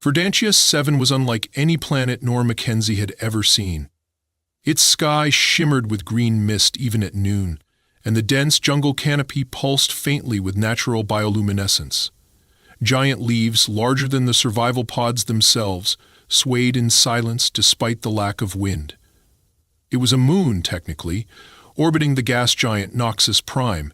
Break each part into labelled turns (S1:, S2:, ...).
S1: Verdantia 7 was unlike any planet Nora Mackenzie had ever seen. Its sky shimmered with green mist even at noon, and the dense jungle canopy pulsed faintly with natural bioluminescence. Giant leaves, larger than the survival pods themselves, swayed in silence despite the lack of wind. It was a moon, technically, orbiting the gas giant Noxus Prime,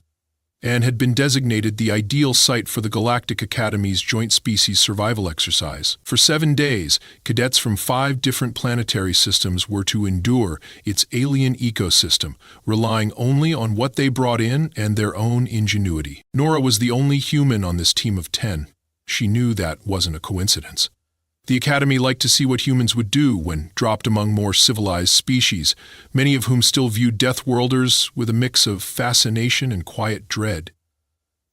S1: and had been designated the ideal site for the Galactic Academy's joint species survival exercise. For 7 days, cadets from 5 different planetary systems were to endure its alien ecosystem, relying only on what they brought in and their own ingenuity. Nora was the only human on this team of 10. She knew that wasn't a coincidence. The Academy liked to see what humans would do when dropped among more civilized species, many of whom still viewed Deathworlders with a mix of fascination and quiet dread.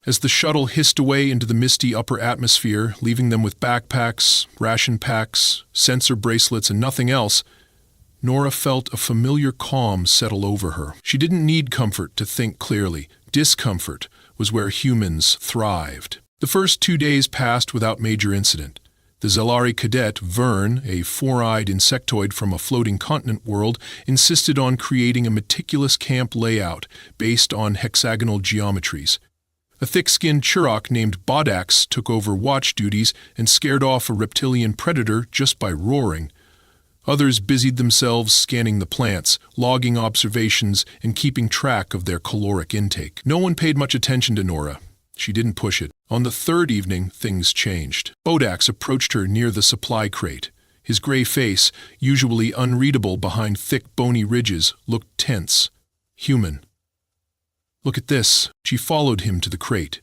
S1: As the shuttle hissed away into the misty upper atmosphere, leaving them with backpacks, ration packs, sensor bracelets, and nothing else, Nora felt a familiar calm settle over her. She didn't need comfort to think clearly. Discomfort was where humans thrived. The first 2 days passed without major incident. The Zelari cadet, Vern, a 4-eyed insectoid from a floating continent world, insisted on creating a meticulous camp layout based on hexagonal geometries. A thick-skinned Churok named Bodax took over watch duties and scared off a reptilian predator just by roaring. Others busied themselves scanning the plants, logging observations, and keeping track of their caloric intake. No one paid much attention to Nora. She didn't push it. On the 3rd evening, things changed. Bodax approached her near the supply crate. His gray face, usually unreadable behind thick, bony ridges, looked tense. Human. "Look at this." She followed him to the crate.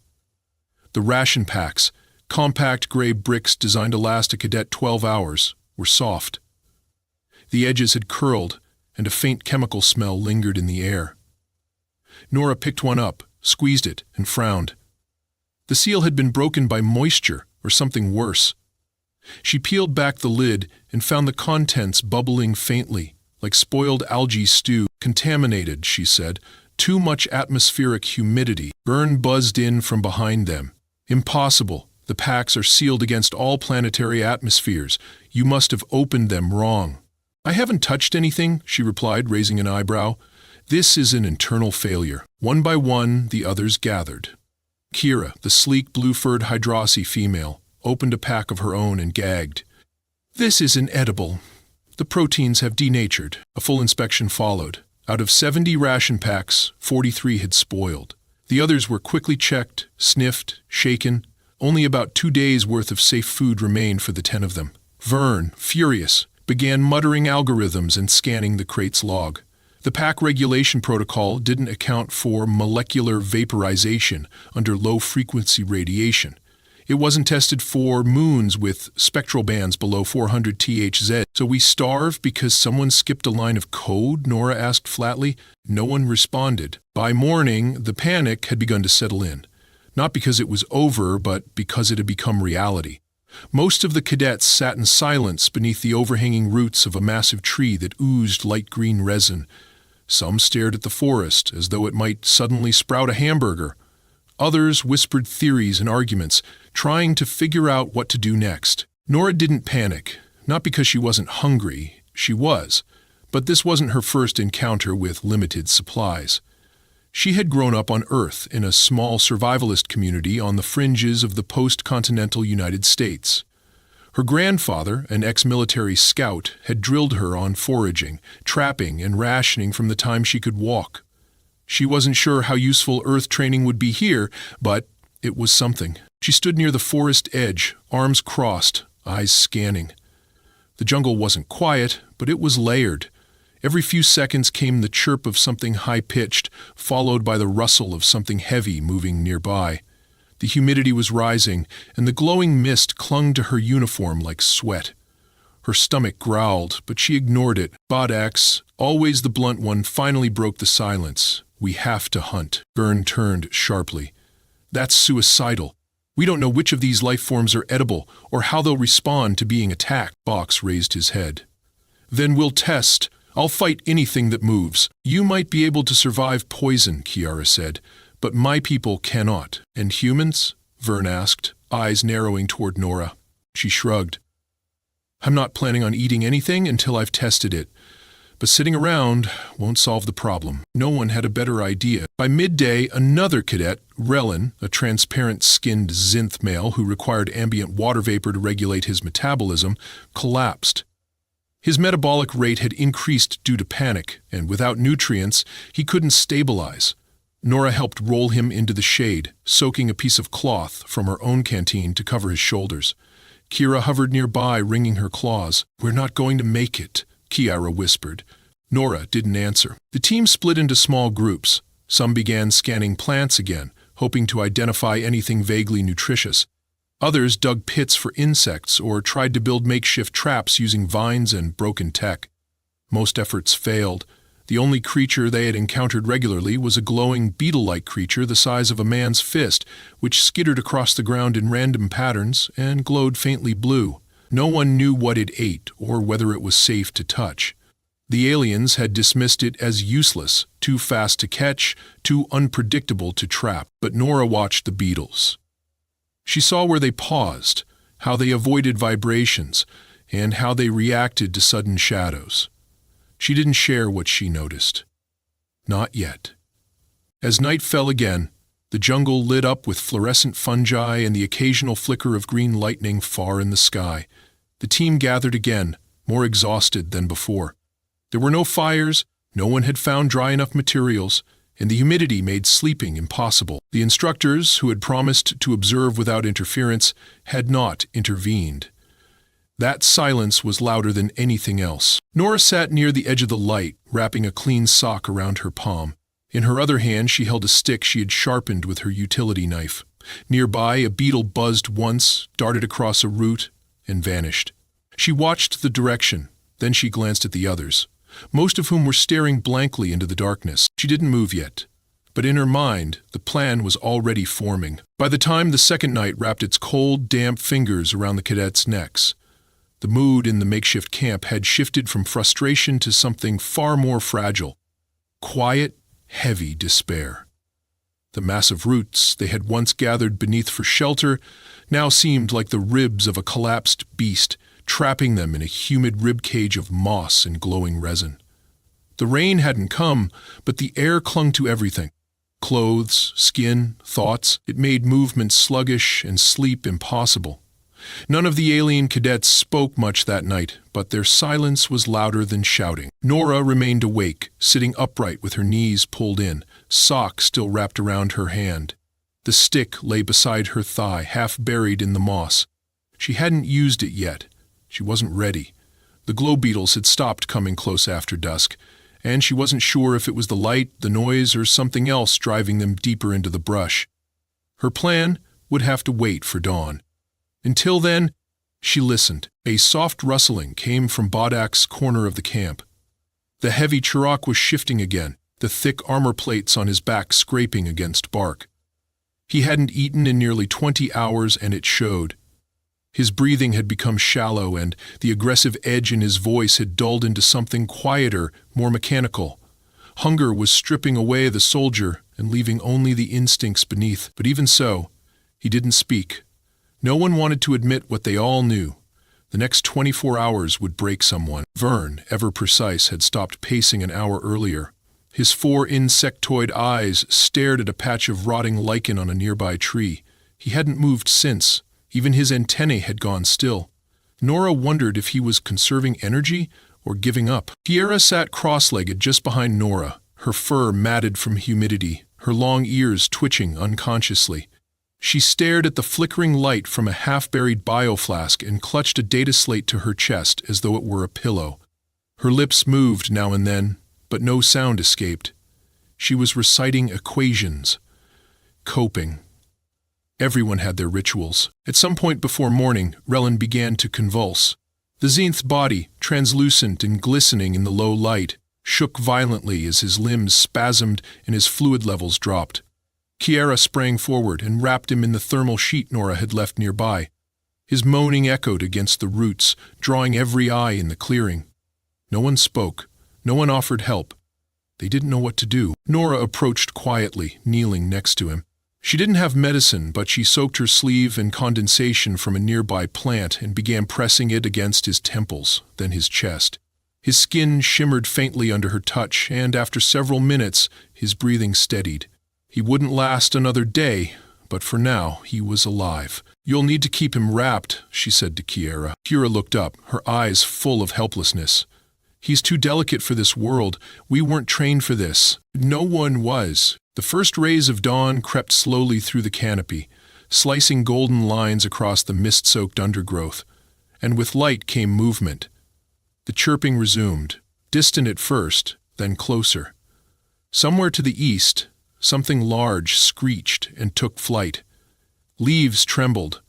S1: The ration packs, compact gray bricks designed to last a cadet 12 hours, were soft. The edges had curled, and a faint chemical smell lingered in the air. Nora picked one up, squeezed it, and frowned. The seal had been broken by moisture, or something worse. She peeled back the lid and found the contents bubbling faintly, like spoiled algae stew. "Contaminated," she said. "Too much atmospheric humidity." Vern buzzed in from behind them. "Impossible. The packs are sealed against all planetary atmospheres. You must have opened them wrong." "I haven't touched anything," she replied, raising an eyebrow. "This is an internal failure." One by one, the others gathered. Kira, the sleek blue-furred Hydrasi female, opened a pack of her own and gagged. "This isn't edible. The proteins have denatured." A full inspection followed. Out of 70 ration packs, 43 had spoiled. The others were quickly checked, sniffed, shaken. Only about 2 days' worth of safe food remained for the 10 of them. Vern, furious, began muttering algorithms and scanning the crate's log. The pack regulation protocol didn't account for molecular vaporization under low-frequency radiation. It wasn't tested for moons with spectral bands below 400 THz. "So we starve because someone skipped a line of code?" Nora asked flatly. No one responded. By morning, the panic had begun to settle in. Not because it was over, but because it had become reality. Most of the cadets sat in silence beneath the overhanging roots of a massive tree that oozed light green resin. Some stared at the forest as though it might suddenly sprout a hamburger. Others whispered theories and arguments, trying to figure out what to do next. Nora didn't panic, not because she wasn't hungry. She was. But this wasn't her first encounter with limited supplies. She had grown up on Earth in a small survivalist community on the fringes of the post-continental United States. Her grandfather, an ex-military scout, had drilled her on foraging, trapping, and rationing from the time she could walk. She wasn't sure how useful Earth training would be here, but it was something. She stood near the forest edge, arms crossed, eyes scanning. The jungle wasn't quiet, but it was layered. Every few seconds came the chirp of something high-pitched, followed by the rustle of something heavy moving nearby. The humidity was rising, and the glowing mist clung to her uniform like sweat. Her stomach growled, but she ignored it. Bodax, always the blunt one, finally broke the silence. "We have to hunt." Vern turned sharply. "That's suicidal. We don't know which of these life forms are edible or how they'll respond to being attacked." Box raised his head. "Then we'll test. I'll fight anything that moves." "You might be able to survive poison," Kiara said, "but my people cannot." "And humans?" Vern asked, eyes narrowing toward Nora. She shrugged. I'm not planning on eating anything until I've tested it. But sitting around won't solve the problem. No one had a better idea. By midday, another cadet, Relin, a transparent-skinned Zinth male who required ambient water vapor to regulate his metabolism, collapsed. His metabolic rate had increased due to panic, and without nutrients, he couldn't stabilize. Nora helped roll him into the shade, soaking a piece of cloth from her own canteen to cover his shoulders. Kira hovered nearby, wringing her claws. "We're not going to make it," Kiara whispered. Nora didn't answer. The team split into small groups. Some began scanning plants again, hoping to identify anything vaguely nutritious. Others dug pits for insects or tried to build makeshift traps using vines and broken tech. Most efforts failed. The only creature they had encountered regularly was a glowing beetle-like creature the size of a man's fist, which skittered across the ground in random patterns and glowed faintly blue. No one knew what it ate or whether it was safe to touch. The aliens had dismissed it as useless, too fast to catch, too unpredictable to trap. But Nora watched the beetles. She saw where they paused, how they avoided vibrations, and how they reacted to sudden shadows. She didn't share what she noticed. Not yet. As night fell again, the jungle lit up with fluorescent fungi and the occasional flicker of green lightning far in the sky. The team gathered again, more exhausted than before. There were no fires, no one had found dry enough materials, and the humidity made sleeping impossible. The instructors, who had promised to observe without interference, had not intervened. That silence was louder than anything else. Nora sat near the edge of the light, wrapping a clean sock around her palm. In her other hand, she held a stick she had sharpened with her utility knife. Nearby, a beetle buzzed once, darted across a root, and vanished. She watched the direction, then she glanced at the others, most of whom were staring blankly into the darkness. She didn't move yet, but in her mind, the plan was already forming. By the time the second night wrapped its cold, damp fingers around the cadets' necks, the mood in the makeshift camp had shifted from frustration to something far more fragile. Quiet, heavy despair. The massive roots they had once gathered beneath for shelter now seemed like the ribs of a collapsed beast, trapping them in a humid ribcage of moss and glowing resin. The rain hadn't come, but the air clung to everything. Clothes, skin, thoughts. It made movement sluggish and sleep impossible. None of the alien cadets spoke much that night, but their silence was louder than shouting. Nora remained awake, sitting upright with her knees pulled in, sock still wrapped around her hand. The stick lay beside her thigh, half buried in the moss. She hadn't used it yet. She wasn't ready. The Glow-Beetles had stopped coming close after dusk, and she wasn't sure if it was the light, the noise, or something else driving them deeper into the brush. Her plan would have to wait for dawn. Until then, she listened. A soft rustling came from Bodak's corner of the camp. The heavy Chirac was shifting again, the thick armor plates on his back scraping against bark. He hadn't eaten in nearly 20 hours, and it showed. His breathing had become shallow, and the aggressive edge in his voice had dulled into something quieter, more mechanical. Hunger was stripping away the soldier and leaving only the instincts beneath. But even so, he didn't speak. No one wanted to admit what they all knew. The next 24 hours would break someone. Vern, ever precise, had stopped pacing an hour earlier. His 4 insectoid eyes stared at a patch of rotting lichen on a nearby tree. He hadn't moved since. Even his antennae had gone still. Nora wondered if he was conserving energy or giving up. Kiara sat cross-legged just behind Nora, her fur matted from humidity, her long ears twitching unconsciously. She stared at the flickering light from a half-buried bioflask and clutched a data slate to her chest as though it were a pillow. Her lips moved now and then, but no sound escaped. She was reciting equations. Coping. Everyone had their rituals. At some point before morning, Relin began to convulse. The Zenith's body, translucent and glistening in the low light, shook violently as his limbs spasmed and his fluid levels dropped. Kiara sprang forward and wrapped him in the thermal sheet Nora had left nearby. His moaning echoed against the roots, drawing every eye in the clearing. No one spoke. No one offered help. They didn't know what to do. Nora approached quietly, kneeling next to him. She didn't have medicine, but she soaked her sleeve in condensation from a nearby plant and began pressing it against his temples, then his chest. His skin shimmered faintly under her touch, and after several minutes, his breathing steadied. He wouldn't last another day, but for now, he was alive. "You'll need to keep him wrapped," she said to Kiera. Kiera looked up, her eyes full of helplessness. "He's too delicate for this world. We weren't trained for this." No one was. The first rays of dawn crept slowly through the canopy, slicing golden lines across the mist-soaked undergrowth. And with light came movement. The chirping resumed, distant at first, then closer. Somewhere to the east, something large screeched and took flight. Leaves trembled.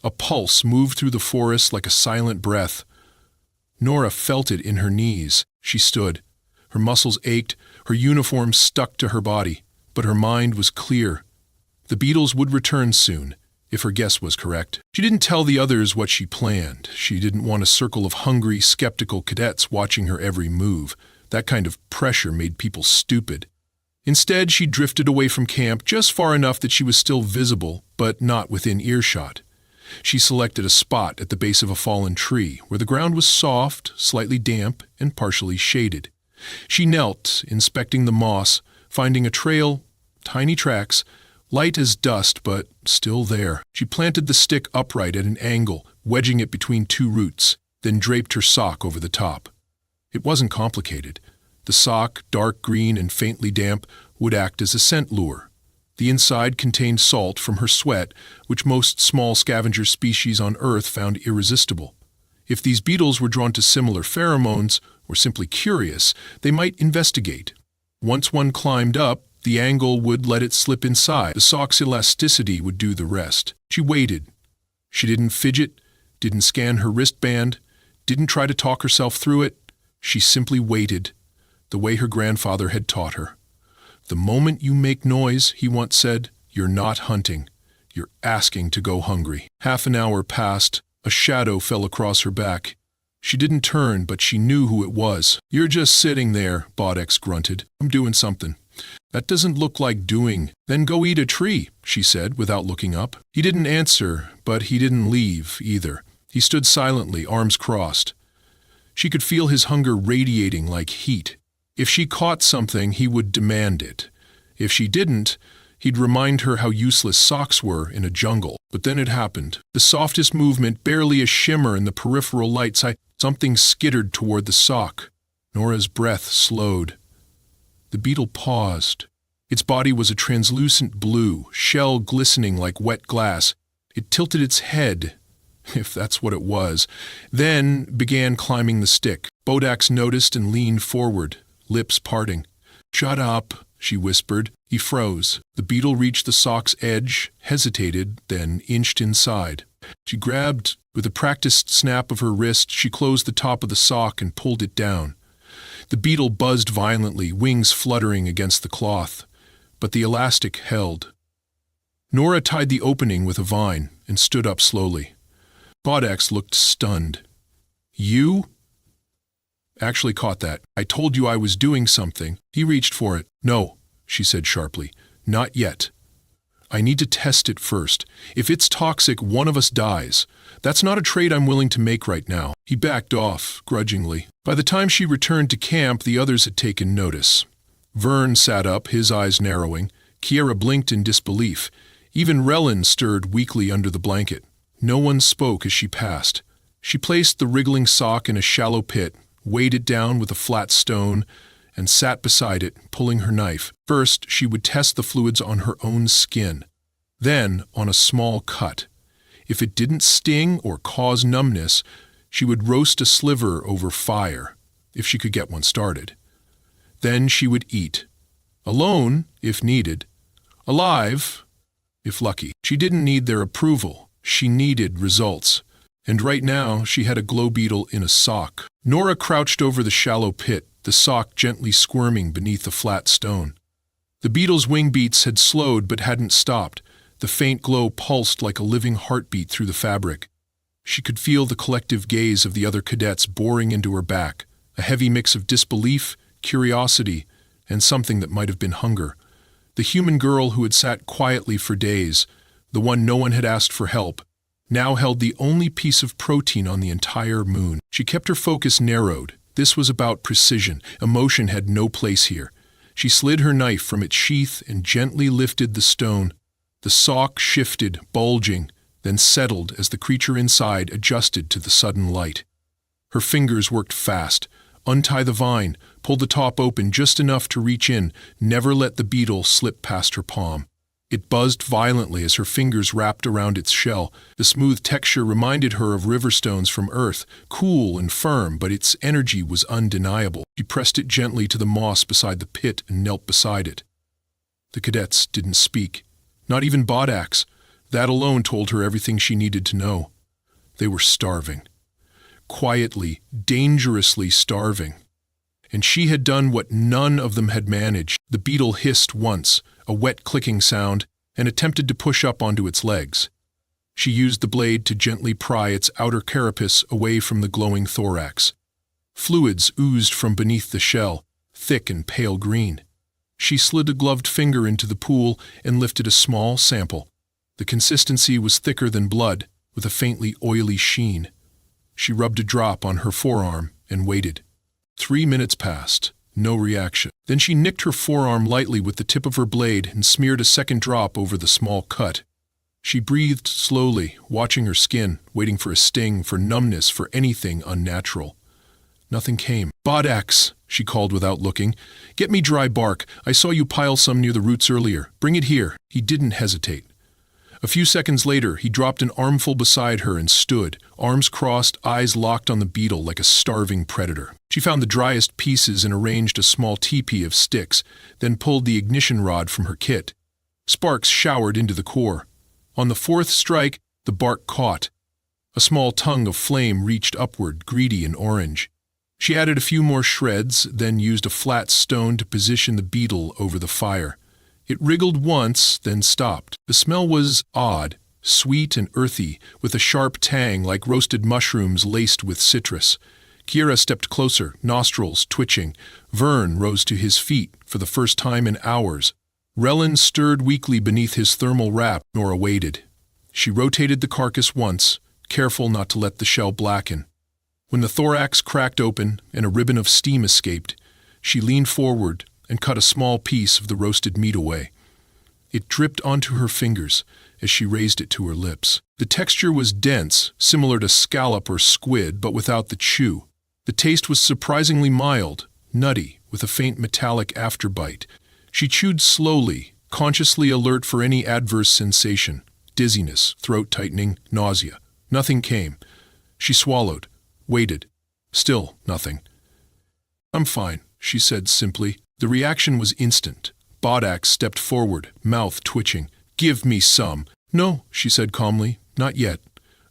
S1: A pulse moved through the forest like a silent breath. Nora felt it in her knees. She stood. Her muscles ached, her uniform stuck to her body, but her mind was clear. The beetles would return soon, if her guess was correct. She didn't tell the others what she planned. She didn't want a circle of hungry, skeptical cadets watching her every move. That kind of pressure made people stupid. Instead, she drifted away from camp just far enough that she was still visible, but not within earshot. She selected a spot at the base of a fallen tree, where the ground was soft, slightly damp, and partially shaded. She knelt, inspecting the moss, finding a trail, tiny tracks, light as dust, but still there. She planted the stick upright at an angle, wedging it between two roots, then draped her sock over the top. It wasn't complicated. The sock, dark green and faintly damp, would act as a scent lure. The inside contained salt from her sweat, which most small scavenger species on Earth found irresistible. If these beetles were drawn to similar pheromones, or simply curious, they might investigate. Once one climbed up, the angle would let it slip inside. The sock's elasticity would do the rest. She waited. She didn't fidget, didn't scan her wristband, didn't try to talk herself through it. She simply waited, the way her grandfather had taught her. "The moment you make noise," he once said, "you're not hunting. You're asking to go hungry." Half an hour passed. A shadow fell across her back. She didn't turn, but she knew who it was. "You're just sitting there," Bodex grunted. "I'm doing something." "That doesn't look like doing." "Then go eat a tree," she said, without looking up. He didn't answer, but he didn't leave, either. He stood silently, arms crossed. She could feel his hunger radiating like heat. If she caught something, he would demand it. If she didn't, he'd remind her how useless socks were in a jungle. But then it happened. The softest movement, barely a shimmer in the peripheral light, something skittered toward the sock. Nora's breath slowed. The beetle paused. Its body was a translucent blue, shell glistening like wet glass. It tilted its head, if that's what it was, then began climbing the stick. Bodax noticed and leaned forward, lips parting. "Shut up," she whispered. He froze. The beetle reached the sock's edge, hesitated, then inched inside. She grabbed. With a practiced snap of her wrist, she closed the top of the sock and pulled it down. The beetle buzzed violently, wings fluttering against the cloth, but the elastic held. Nora tied the opening with a vine and stood up slowly. Bodax looked stunned. "You?" "Actually caught that. I told you I was doing something." He reached for it. "No," she said sharply. "Not yet. I need to test it first. If it's toxic, one of us dies. That's not a trade I'm willing to make right now." He backed off, grudgingly. By the time she returned to camp, the others had taken notice. Vern sat up, his eyes narrowing. Kiera blinked in disbelief. Even Relin stirred weakly under the blanket. No one spoke as she passed. She placed the wriggling sock in a shallow pit, weighed it down with a flat stone, and sat beside it, pulling her knife. First, she would test the fluids on her own skin. Then, on a small cut. If it didn't sting or cause numbness, she would roast a sliver over fire, if she could get one started. Then she would eat. Alone, if needed. Alive, if lucky. She didn't need their approval. She needed results. And right now, she had a Glow-Beetle in a sock. Nora crouched over the shallow pit, the sock gently squirming beneath the flat stone. The beetle's wing beats had slowed but hadn't stopped. The faint glow pulsed like a living heartbeat through the fabric. She could feel the collective gaze of the other cadets boring into her back, a heavy mix of disbelief, curiosity, and something that might have been hunger. The human girl who had sat quietly for days, the one no one had asked for help, now held the only piece of protein on the entire moon. She kept her focus narrowed. This was about precision. Emotion had no place here. She slid her knife from its sheath and gently lifted the stone. The sock shifted, bulging, then settled as the creature inside adjusted to the sudden light. Her fingers worked fast. Untie the vine, pull the top open just enough to reach in, never let the beetle slip past her palm. It buzzed violently as her fingers wrapped around its shell. The smooth texture reminded her of river stones from Earth, cool and firm, but its energy was undeniable. She pressed it gently to the moss beside the pit and knelt beside it. The cadets didn't speak. Not even Bodax. That alone told her everything she needed to know. They were starving. Quietly, dangerously starving. And she had done what none of them had managed. The beetle hissed once, a wet clicking sound, and attempted to push up onto its legs. She used the blade to gently pry its outer carapace away from the glowing thorax. Fluids oozed from beneath the shell, thick and pale green. She slid a gloved finger into the pool and lifted a small sample. The consistency was thicker than blood, with a faintly oily sheen. She rubbed a drop on her forearm and waited. 3 minutes passed. No reaction. Then she nicked her forearm lightly with the tip of her blade and smeared a second drop over the small cut. She breathed slowly, watching her skin, waiting for a sting, for numbness, for anything unnatural. Nothing came. "Bodax," she called without looking. "Get me dry bark. I saw you pile some near the roots earlier. Bring it here." He didn't hesitate. A few seconds later, he dropped an armful beside her and stood, arms crossed, eyes locked on the beetle like a starving predator. She found the driest pieces and arranged a small teepee of sticks, then pulled the ignition rod from her kit. Sparks showered into the core. On the fourth strike, the bark caught. A small tongue of flame reached upward, greedy and orange. She added a few more shreds, then used a flat stone to position the beetle over the fire. It wriggled once, then stopped. The smell was odd, sweet and earthy, with a sharp tang like roasted mushrooms laced with citrus. Kira stepped closer, nostrils twitching. Vern rose to his feet for the first time in hours. Relin stirred weakly beneath his thermal wrap. Nora waited. She rotated the carcass once, careful not to let the shell blacken. When the thorax cracked open and a ribbon of steam escaped, she leaned forward and cut a small piece of the roasted meat away. It dripped onto her fingers as she raised it to her lips. The texture was dense, similar to scallop or squid, but without the chew. The taste was surprisingly mild, nutty, with a faint metallic afterbite. She chewed slowly, consciously alert for any adverse sensation, dizziness, throat tightening, nausea. Nothing came. She swallowed, waited. Still nothing. "I'm fine," she said simply. The reaction was instant. Bodax stepped forward, mouth twitching. "Give me some." "No," she said calmly, "not yet.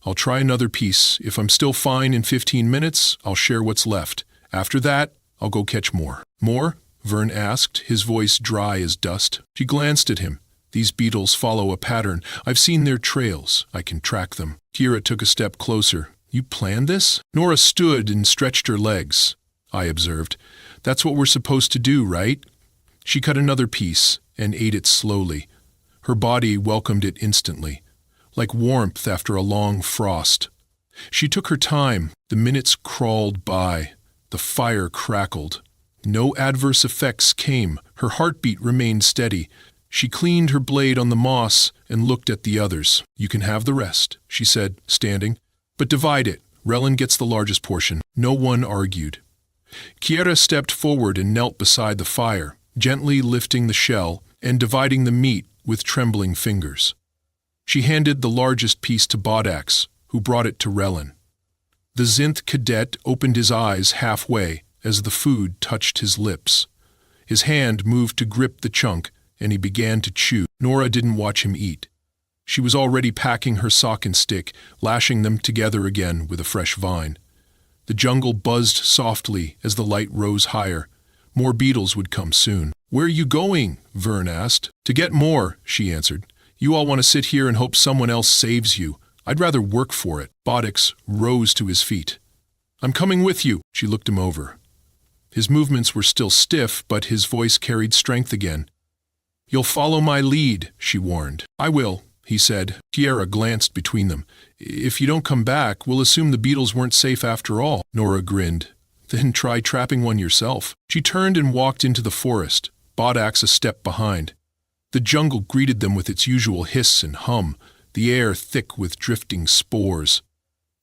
S1: I'll try another piece. If I'm still fine in 15 minutes, I'll share what's left. After that, I'll go catch more." "More?" Vern asked, his voice dry as dust. She glanced at him. "These beetles follow a pattern. I've seen their trails. I can track them." Kira took a step closer. "You planned this?" Nora stood and stretched her legs. I observed. "That's what we're supposed to do, right?" She cut another piece and ate it slowly. Her body welcomed it instantly, like warmth after a long frost. She took her time. The minutes crawled by. The fire crackled. No adverse effects came. Her heartbeat remained steady. She cleaned her blade on the moss and looked at the others. "You can have the rest," she said, standing. "But divide it. Relin gets the largest portion." No one argued. Kiera stepped forward and knelt beside the fire, gently lifting the shell and dividing the meat with trembling fingers. She handed the largest piece to Bodax, who brought it to Relin. The Zinth cadet opened his eyes halfway as the food touched his lips. His hand moved to grip the chunk, and he began to chew. Nora didn't watch him eat. She was already packing her sock and stick, lashing them together again with a fresh vine. The jungle buzzed softly as the light rose higher. More beetles would come soon. "Where are you going?" Vern asked. "To get more," she answered. "You all want to sit here and hope someone else saves you. I'd rather work for it." Bodax rose to his feet. "I'm coming with you." She looked him over. His movements were still stiff, but his voice carried strength again. You'll follow my lead, she warned. I will, he said. Kiera glanced between them. If you don't come back, we'll assume the beetles weren't safe after all. Nora grinned. Then try trapping one yourself. She turned and walked into the forest, Bodax a step behind. The jungle greeted them with its usual hiss and hum, the air thick with drifting spores.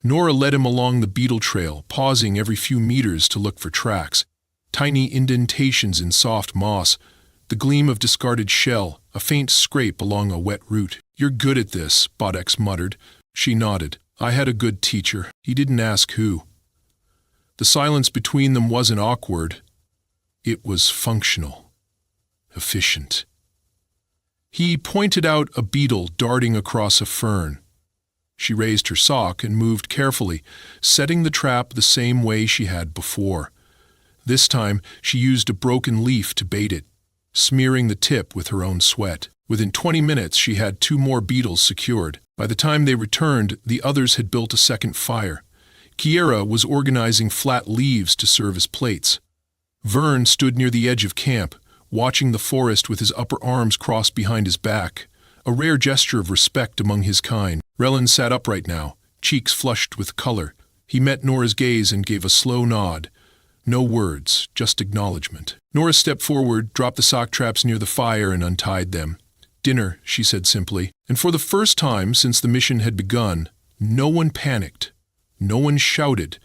S1: Nora led him along the beetle trail, pausing every few meters to look for tracks. Tiny indentations in soft moss, the gleam of discarded shell, a faint scrape along a wet root. You're good at this, Bodax muttered. She nodded. I had a good teacher. He didn't ask who. The silence between them wasn't awkward. It was functional. Efficient. He pointed out a beetle darting across a fern. She raised her sock and moved carefully, setting the trap the same way she had before. This time, she used a broken leaf to bait it, smearing the tip with her own sweat. Within 20 minutes, she had 2 more beetles secured. By the time they returned, the others had built a second fire. Kiera was organizing flat leaves to serve as plates. Vern stood near the edge of camp, watching the forest with his upper arms crossed behind his back, a rare gesture of respect among his kind. Relin sat upright now, cheeks flushed with color. He met Nora's gaze and gave a slow nod. No words, just acknowledgement. Nora stepped forward, dropped the sock traps near the fire and untied them. Dinner, she said simply, and for the first time since the mission had begun, no one panicked. No one shouted.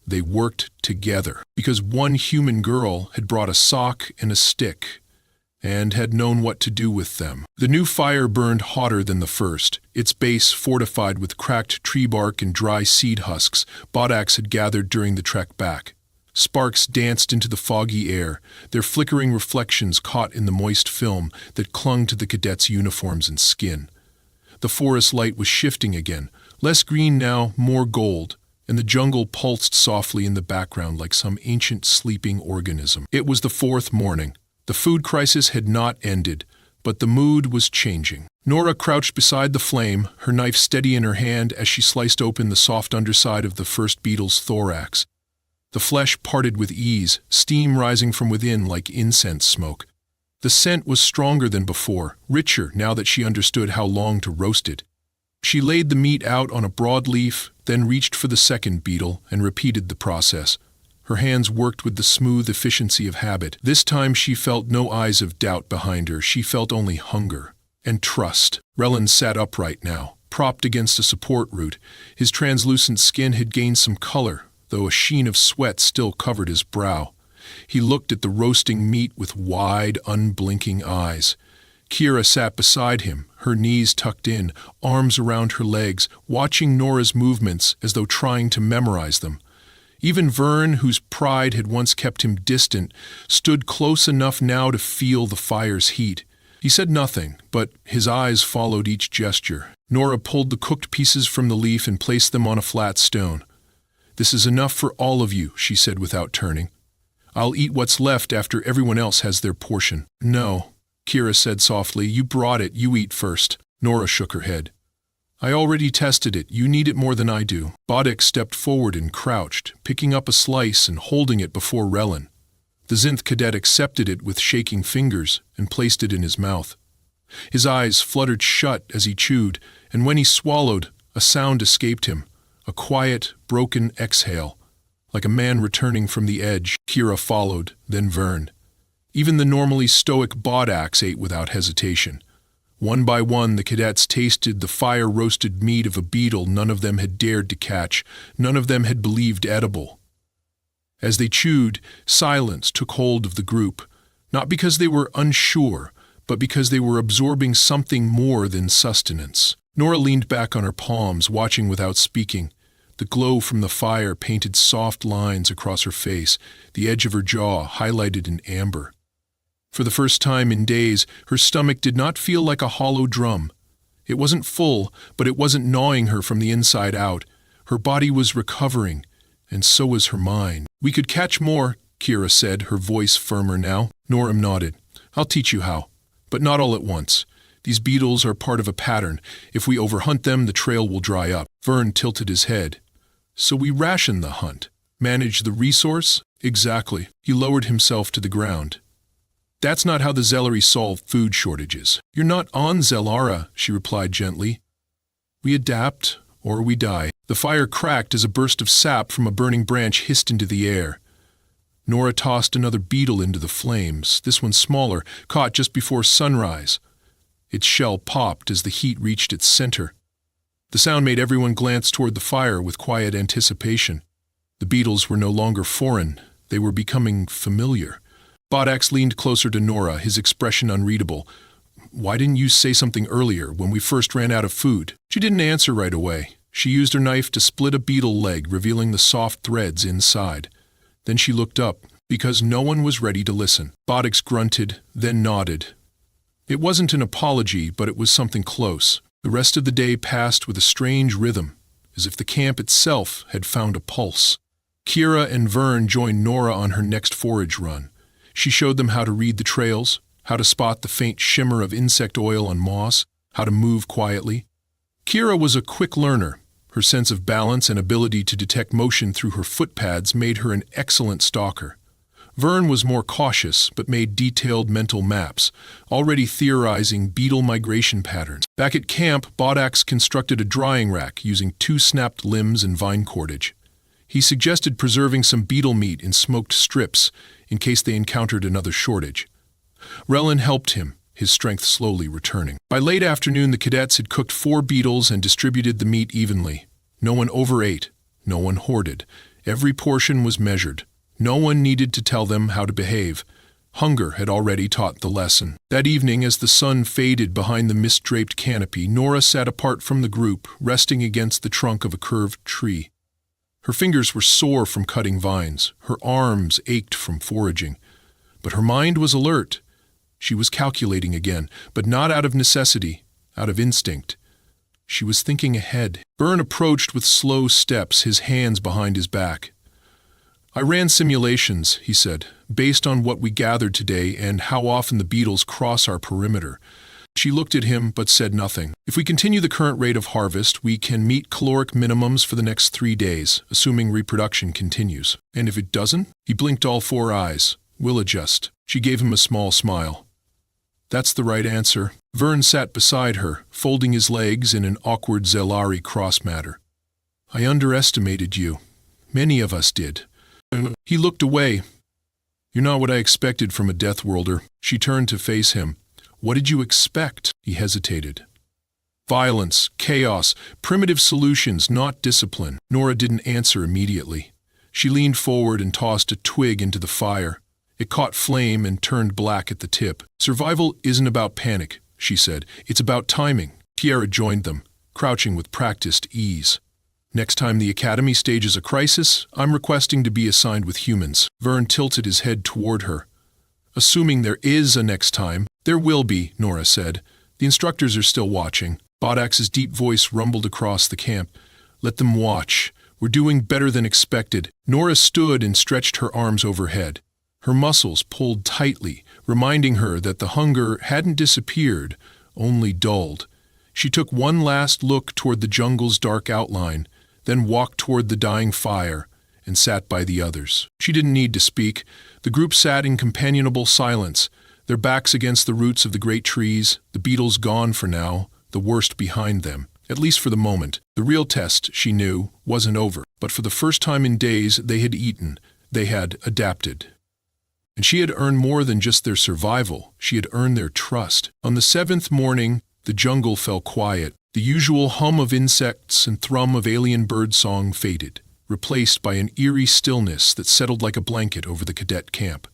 S1: They worked together, because one human girl had brought a sock and a stick, and had known what to do with them. The new fire burned hotter than the first, its base fortified with cracked tree bark and dry seed husks Bodax had gathered during the trek back. Sparks danced into the foggy air, their flickering reflections caught in the moist film that clung to the cadets' uniforms and skin. The forest light was shifting again, less green now, more gold, and the jungle pulsed softly in the background like some ancient sleeping organism. It was the 4th morning. The food crisis had not ended, but the mood was changing. Nora crouched beside the flame, her knife steady in her hand as she sliced open the soft underside of the first beetle's thorax. The flesh parted with ease, steam rising from within like incense smoke. The scent was stronger than before, richer now that she understood how long to roast it. She laid the meat out on a broad leaf, then reached for the second beetle and repeated the process. Her hands worked with the smooth efficiency of habit. This time she felt no eyes of doubt behind her. She felt only hunger and trust. Relin sat upright now, propped against a support root. His translucent skin had gained some color, though a sheen of sweat still covered his brow. He looked at the roasting meat with wide, unblinking eyes. Kiera sat beside him, her knees tucked in, arms around her legs, watching Nora's movements as though trying to memorize them. Even Vern, whose pride had once kept him distant, stood close enough now to feel the fire's heat. He said nothing, but his eyes followed each gesture. Nora pulled the cooked pieces from the leaf and placed them on a flat stone. "This is enough for all of you," she said without turning. "I'll eat what's left after everyone else has their portion." "No," Kiera said softly. "You brought it. You eat first." Nora shook her head. "I already tested it. You need it more than I do." Bodax stepped forward and crouched, picking up a slice and holding it before Relin. The Zinth cadet accepted it with shaking fingers and placed it in his mouth. His eyes fluttered shut as he chewed, and when he swallowed, a sound escaped him, a quiet, broken exhale, like a man returning from the edge. Kiera followed, then Vern. Even the normally stoic Bodax ate without hesitation. One by one, the cadets tasted the fire-roasted meat of a beetle none of them had dared to catch, none of them had believed edible. As they chewed, silence took hold of the group, not because they were unsure, but because they were absorbing something more than sustenance. Nora leaned back on her palms, watching without speaking. The glow from the fire painted soft lines across her face, the edge of her jaw highlighted in amber. For the first time in days, her stomach did not feel like a hollow drum. It wasn't full, but it wasn't gnawing her from the inside out. Her body was recovering, and so was her mind. "We could catch more," Kiera said, her voice firmer now. Nora nodded. "I'll teach you how, but not all at once. These beetles are part of a pattern. If we overhunt them, the trail will dry up." Vern tilted his head. "So we ration the hunt. Manage the resource?" "Exactly." He lowered himself to the ground. That's not how the Zelleri solve food shortages. You're not on Zellara, she replied gently. We adapt, or we die. The fire cracked as a burst of sap from a burning branch hissed into the air. Nora tossed another beetle into the flames, this one smaller, caught just before sunrise. Its shell popped as the heat reached its center. The sound made everyone glance toward the fire with quiet anticipation. The beetles were no longer foreign, they were becoming familiar. Bodax leaned closer to Nora, his expression unreadable. Why didn't you say something earlier, when we first ran out of food? She didn't answer right away. She used her knife to split a beetle leg, revealing the soft threads inside. Then she looked up, because no one was ready to listen. Bodax grunted, then nodded. It wasn't an apology, but it was something close. The rest of the day passed with a strange rhythm, as if the camp itself had found a pulse. Kira and Vern joined Nora on her next forage run. She showed them how to read the trails, how to spot the faint shimmer of insect oil on moss, how to move quietly. Kira was a quick learner. Her sense of balance and ability to detect motion through her footpads made her an excellent stalker. Vern was more cautious, but made detailed mental maps, already theorizing beetle migration patterns. Back at camp, Bodax constructed a drying rack using 2 snapped limbs and vine cordage. He suggested preserving some beetle meat in smoked strips in case they encountered another shortage. Relin helped him, his strength slowly returning. By late afternoon, the cadets had cooked 4 beetles and distributed the meat evenly. No one overate, no one hoarded. Every portion was measured. No one needed to tell them how to behave. Hunger had already taught the lesson. That evening, as the sun faded behind the mist-draped canopy, Nora sat apart from the group, resting against the trunk of a curved tree. Her fingers were sore from cutting vines. Her arms ached from foraging. But her mind was alert. She was calculating again, but not out of necessity, out of instinct. She was thinking ahead. Vern approached with slow steps, his hands behind his back. I ran simulations, he said, based on what we gathered today and how often the beetles cross our perimeter. She looked at him but said nothing. If we continue the current rate of harvest, we can meet caloric minimums for the next 3 days, assuming reproduction continues. And if it doesn't? He blinked all 4 eyes. We'll adjust. She gave him a small smile. That's the right answer. Vern sat beside her, folding his legs in an awkward Zelari cross-matter. I underestimated you. Many of us did. He looked away. You're not what I expected from a Death Worlder. She turned to face him. What did you expect? He hesitated. Violence, chaos, primitive solutions, not discipline. Nora didn't answer immediately. She leaned forward and tossed a twig into the fire. It caught flame and turned black at the tip. Survival isn't about panic, she said. It's about timing. Kiera joined them, crouching with practiced ease. Next time the Academy stages a crisis, I'm requesting to be assigned with humans. Vern tilted his head toward her. Assuming there is a next time, there will be, Nora said. The instructors are still watching. Bodax's deep voice rumbled across the camp. Let them watch. We're doing better than expected. Nora stood and stretched her arms overhead. Her muscles pulled tightly, reminding her that the hunger hadn't disappeared, only dulled. She took one last look toward the jungle's dark outline, then walked toward the dying fire and sat by the others. She didn't need to speak. The group sat in companionable silence, their backs against the roots of the great trees, the beetles gone for now, the worst behind them, at least for the moment. The real test, she knew, wasn't over, but for the first time in days they had eaten, they had adapted. And she had earned more than just their survival, she had earned their trust. On the 7th morning, the jungle fell quiet. The usual hum of insects and thrum of alien bird song faded, replaced by an eerie stillness that settled like a blanket over the cadet camp.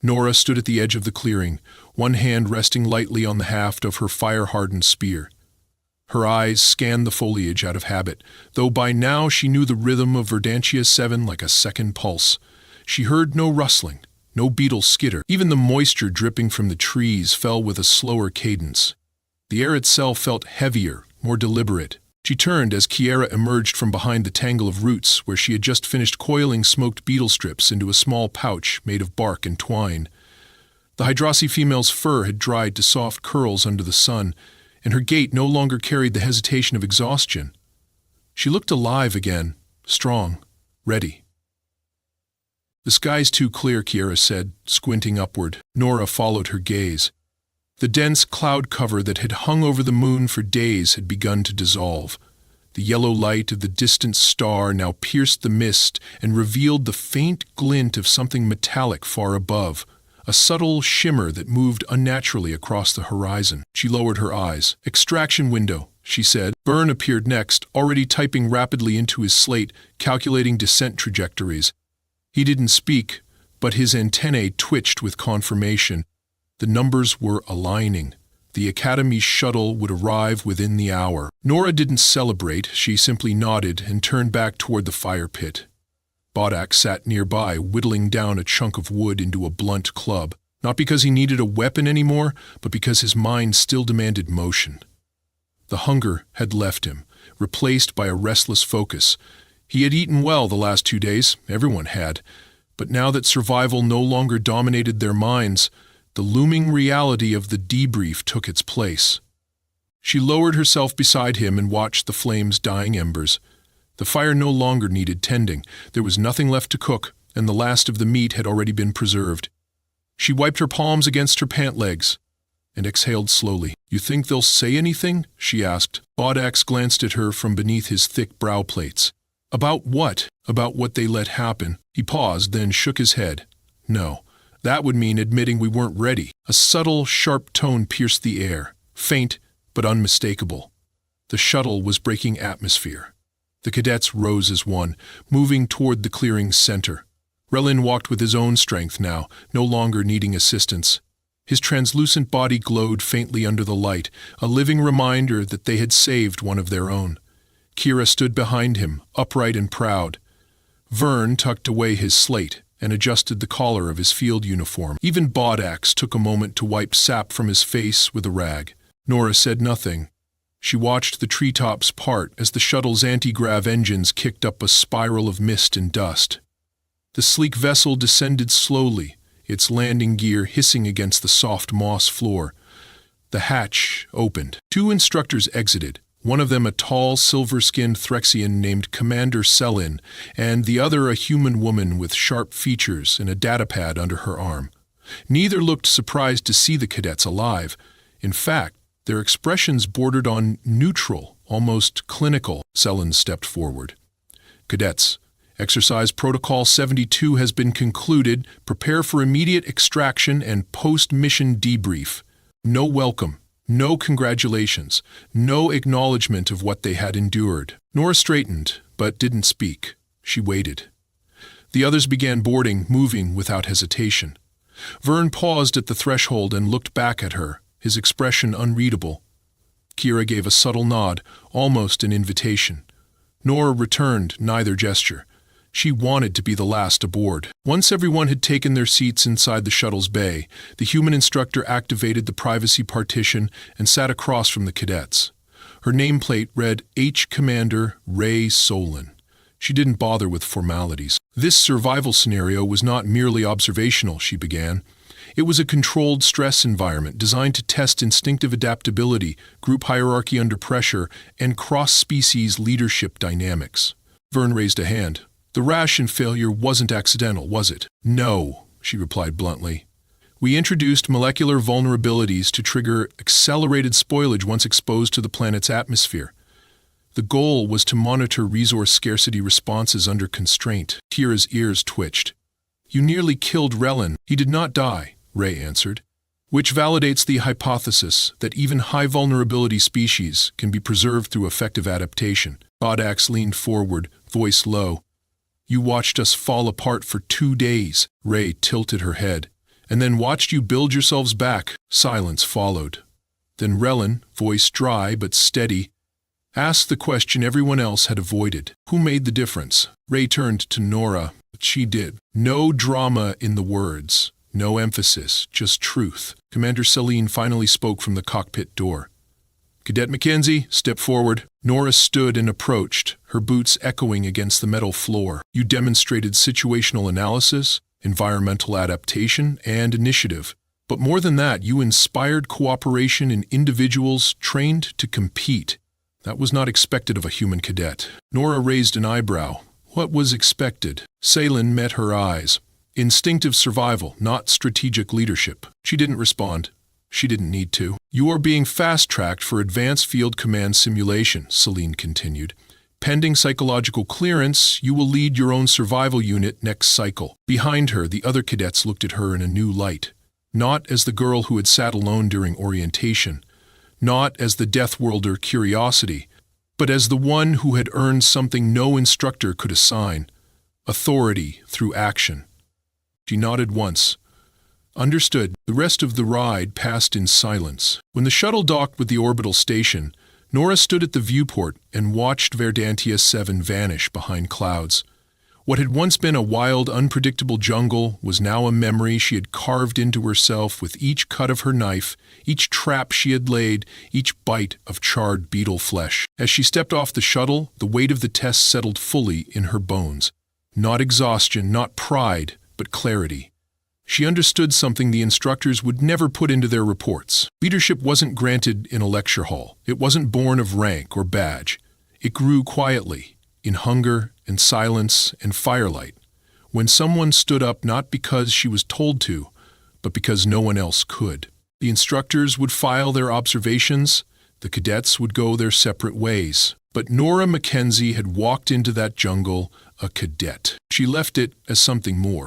S1: Nora stood at the edge of the clearing, one hand resting lightly on the haft of her fire-hardened spear. Her eyes scanned the foliage out of habit, though by now she knew the rhythm of Verdantia 7 like a second pulse. She heard no rustling, no beetle skitter. Even the moisture dripping from the trees fell with a slower cadence. The air itself felt heavier, more deliberate. She turned as Kiera emerged from behind the tangle of roots where she had just finished coiling smoked beetle strips into a small pouch made of bark and twine. The Hydrasi female's fur had dried to soft curls under the sun, and her gait no longer carried the hesitation of exhaustion. She looked alive again, strong, ready. The sky's too clear, Kiera said, squinting upward. Nora followed her gaze. The dense cloud cover that had hung over the moon for days had begun to dissolve. The yellow light of the distant star now pierced the mist and revealed the faint glint of something metallic far above, a subtle shimmer that moved unnaturally across the horizon. She lowered her eyes. "Extraction window," she said. Vern appeared next, already typing rapidly into his slate, calculating descent trajectories. He didn't speak, but his antennae twitched with confirmation. The numbers were aligning. The Academy's shuttle would arrive within the hour. Nora didn't celebrate, she simply nodded and turned back toward the fire pit. Bodak sat nearby, whittling down a chunk of wood into a blunt club, not because he needed a weapon anymore, but because his mind still demanded motion. The hunger had left him, replaced by a restless focus. He had eaten well the last 2 days, everyone had, but now that survival no longer dominated their minds, the looming reality of the debrief took its place. She lowered herself beside him and watched the flame's dying embers. The fire no longer needed tending. There was nothing left to cook, and the last of the meat had already been preserved. She wiped her palms against her pant legs and exhaled slowly. "You think they'll say anything?" she asked. Bodax glanced at her from beneath his thick brow plates. "About what? About what they let happen?" He paused, then shook his head. "No. That would mean admitting we weren't ready." A subtle, sharp tone pierced the air, faint but unmistakable. The shuttle was breaking atmosphere. The cadets rose as one, moving toward the clearing's center. Relin walked with his own strength now, no longer needing assistance. His translucent body glowed faintly under the light, a living reminder that they had saved one of their own. Kiera stood behind him, upright and proud. Vern tucked away his slate and adjusted the collar of his field uniform. Even Bodax took a moment to wipe sap from his face with a rag. Nora said nothing. She watched the treetops part as the shuttle's anti-grav engines kicked up a spiral of mist and dust. The sleek vessel descended slowly, its landing gear hissing against the soft moss floor. The hatch opened. 2 instructors exited, one of them a tall, silver-skinned Threxian named Commander Selin, and the other a human woman with sharp features and a datapad under her arm. Neither looked surprised to see the cadets alive. In fact, their expressions bordered on neutral, almost clinical. Selin stepped forward. "Cadets, Exercise Protocol 72 has been concluded. Prepare for immediate extraction and post-mission debrief. No welcome. No congratulations, no acknowledgement of what they had endured." Nora straightened, but didn't speak. She waited. The others began boarding, moving without hesitation. Vern paused at the threshold and looked back at her, his expression unreadable. Kiera gave a subtle nod, almost an invitation. Nora returned neither gesture. She wanted to be the last aboard. Once everyone had taken their seats inside the shuttle's bay, the human instructor activated the privacy partition and sat across from the cadets. Her nameplate read H. Commander Ray Solon. She didn't bother with formalities. "This survival scenario was not merely observational," she began. "It was a controlled stress environment designed to test instinctive adaptability, group hierarchy under pressure, and cross-species leadership dynamics." Vern raised a hand. "The ration failure wasn't accidental, was it?" "No," she replied bluntly. "We introduced molecular vulnerabilities to trigger accelerated spoilage once exposed to the planet's atmosphere. The goal was to monitor resource scarcity responses under constraint." Kiera's ears twitched. "You nearly killed Relin." "He did not die," Ray answered, "which validates the hypothesis that even high-vulnerability species can be preserved through effective adaptation." Bodax leaned forward, voice low. "You watched us fall apart for 2 days." Ray tilted her head. "And then watched you build yourselves back." Silence followed. Then Relin, voice dry but steady, asked the question everyone else had avoided. "Who made the difference?" Ray turned to Nora. She did. No drama in the words, no emphasis, just truth. Commander Selene finally spoke from the cockpit door. "Cadet Mackenzie, step forward." Nora stood and approached, her boots echoing against the metal floor. "You demonstrated situational analysis, environmental adaptation, and initiative. But more than that, you inspired cooperation in individuals trained to compete. That was not expected of a human cadet." Nora raised an eyebrow. What was expected? Selene met her eyes. Instinctive survival, not strategic leadership. She didn't respond. She didn't need to. You are being fast-tracked for advanced field command simulation, Celine continued. Pending psychological clearance, you will lead your own survival unit next cycle. Behind her, the other cadets looked at her in a new light. Not as the girl who had sat alone during orientation, not as the Death Worlder Curiosity, but as the one who had earned something no instructor could assign: authority through action. She nodded once. Understood. The rest of the ride passed in silence. When the shuttle docked with the orbital station, Nora stood at the viewport and watched Verdantia 7 vanish behind clouds. What had once been a wild, unpredictable jungle was now a memory she had carved into herself with each cut of her knife, each trap she had laid, each bite of charred beetle flesh. As she stepped off the shuttle, the weight of the test settled fully in her bones. Not exhaustion, not pride, but clarity. She understood something the instructors would never put into their reports. Leadership wasn't granted in a lecture hall. It wasn't born of rank or badge. It grew quietly, in hunger and silence and firelight, when someone stood up not because she was told to, but because no one else could. The instructors would file their observations, the cadets would go their separate ways. But Nora Mackenzie had walked into that jungle a cadet. She left it as something more.